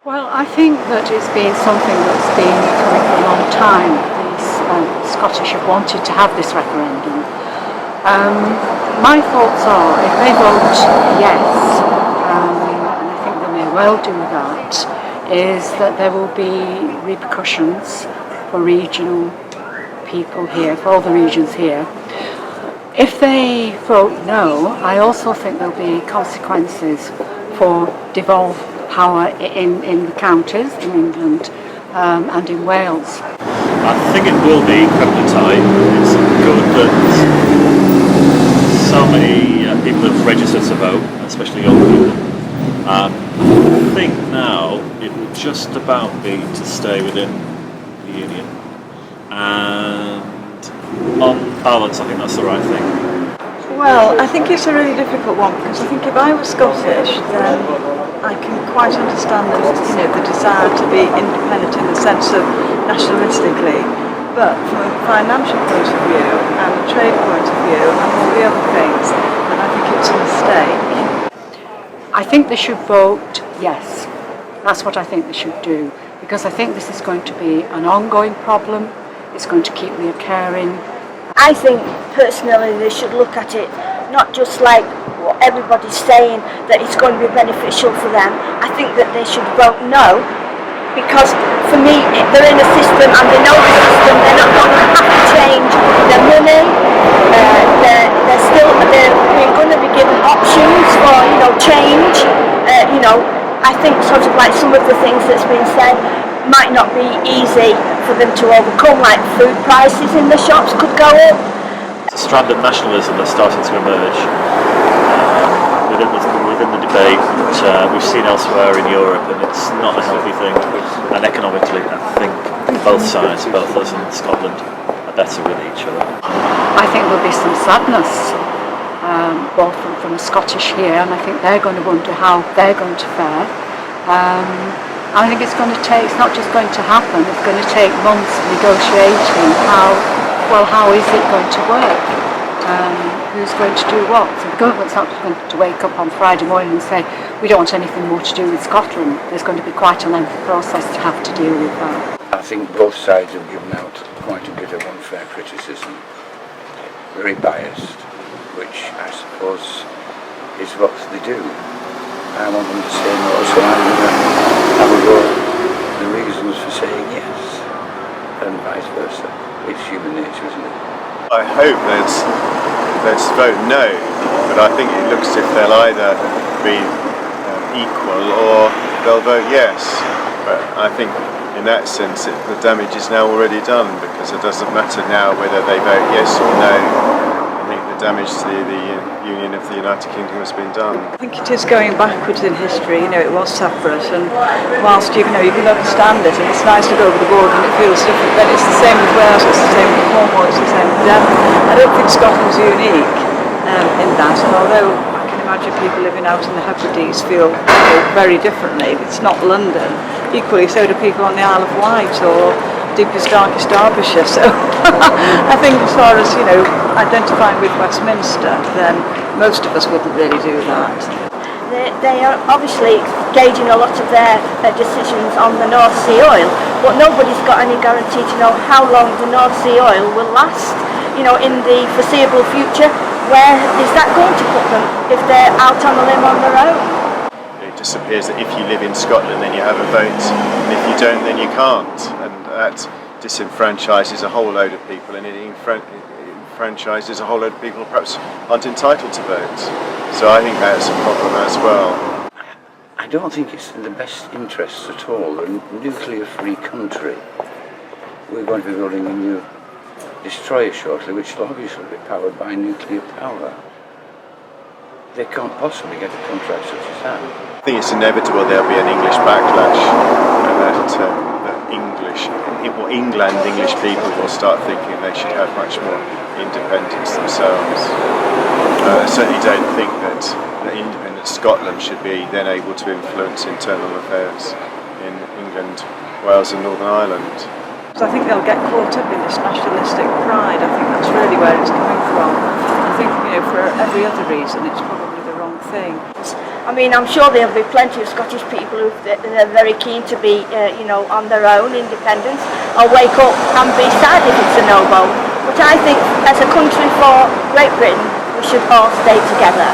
Well, I think that it's been something that's been coming for a long time. The Scottish have wanted to have this referendum. My thoughts are, if they vote yes, and I think they may well do that, is that there will be repercussions for regional people here, for all the regions here. If they vote no, I also think there'll be consequences for devolved power in the counties in England and in Wales. I think it will be come to time. It's good that so many people have registered to vote, especially young people. I think now it will just about be to stay within the Union. And on balance, I think that's the right thing. Well, I think it's a really difficult one because I think if I was Scottish, then I can quite understand the desire to be independent in the sense of nationalistically, but from a financial point of view and a trade point of view and all the other things, then I think it's a mistake. I think they should vote yes. That's what I think they should do, because I think this is going to be an ongoing problem. It's going to keep reoccurring. I think personally they should look at it not just like what everybody's saying that it's going to be beneficial for them. I think that they should vote no, because for me they're in a system and they know the system. They're not going to have to change their money. They're going to be given options for change. I think sort of like some of the things that's been said might not be easy for them to overcome, like food prices in the shops could go up. It's a strand of nationalism that's starting to emerge within the debate that we've seen elsewhere in Europe, and it's not a healthy thing. And economically, I think both sides, both us and Scotland, are better with each other. I think there'll be some sadness, both from the Scottish here, and I think they're going to wonder how they're going to fare. I think it's not just going to happen, it's going to take months of negotiating how is it going to work? Who's going to do what? So the government's not going to wake up on Friday morning and say, we don't want anything more to do with Scotland. There's going to be quite a lengthy process to have to deal with that. I think both sides have given out quite a bit of unfair criticism, very biased, which I suppose is what they do. I want them to say no, so I'm going to have a go at the reasons for saying yes, and vice versa. It's human nature, isn't it? I hope let's vote no, but I think it looks as if they'll either be equal or they'll vote yes. But I think in that sense the damage is now already done, because it doesn't matter now whether they vote yes or no. I think the damage to the Union of the United Kingdom has been done. I think it is going backwards in history. It was separate, and whilst you can understand it, and it's nice to go over the border and it feels different, then it's the same with Wales, it's the same with Cornwall, it's the same with Devon. I don't think Scotland's unique in that, and although I can imagine people living out in the Hebrides feel very differently, it's not London. Equally, so do people on the Isle of Wight or deepest, darkest Derbyshire. So I think as far as identifying with Westminster, then most of us wouldn't really do that. They are obviously gauging a lot of their decisions on the North Sea oil, but nobody's got any guarantee to know how long the North Sea oil will last. In the foreseeable future, where is that going to put them if they're out on a limb on their own? It just appears that if you live in Scotland, then you have a vote, and if you don't, then you can't, and that disenfranchises a whole load of people, and it enfranchises a whole load of people who perhaps aren't entitled to vote. So I think that's a problem as well. I don't think it's in the best interests at all. A nuclear-free country. We're going to be building a new destroyer shortly, which will obviously be powered by nuclear power. They can't possibly get a contract such as that. I think it's inevitable there'll be an English backlash, and that English people will start thinking they should have much more independence themselves. I certainly don't think that independent Scotland should be then able to influence internal affairs in England, Wales and Northern Ireland. So I think they'll get caught up in this nationalistic pride. I think that's really where it's coming from. I think, for every other reason, it's probably the wrong thing. I mean, I'm sure there'll be plenty of Scottish people who are very keen to be, you know, on their own, independence, or wake up and be sad if it's a no vote. But I think as a country for Great Britain, we should all stay together.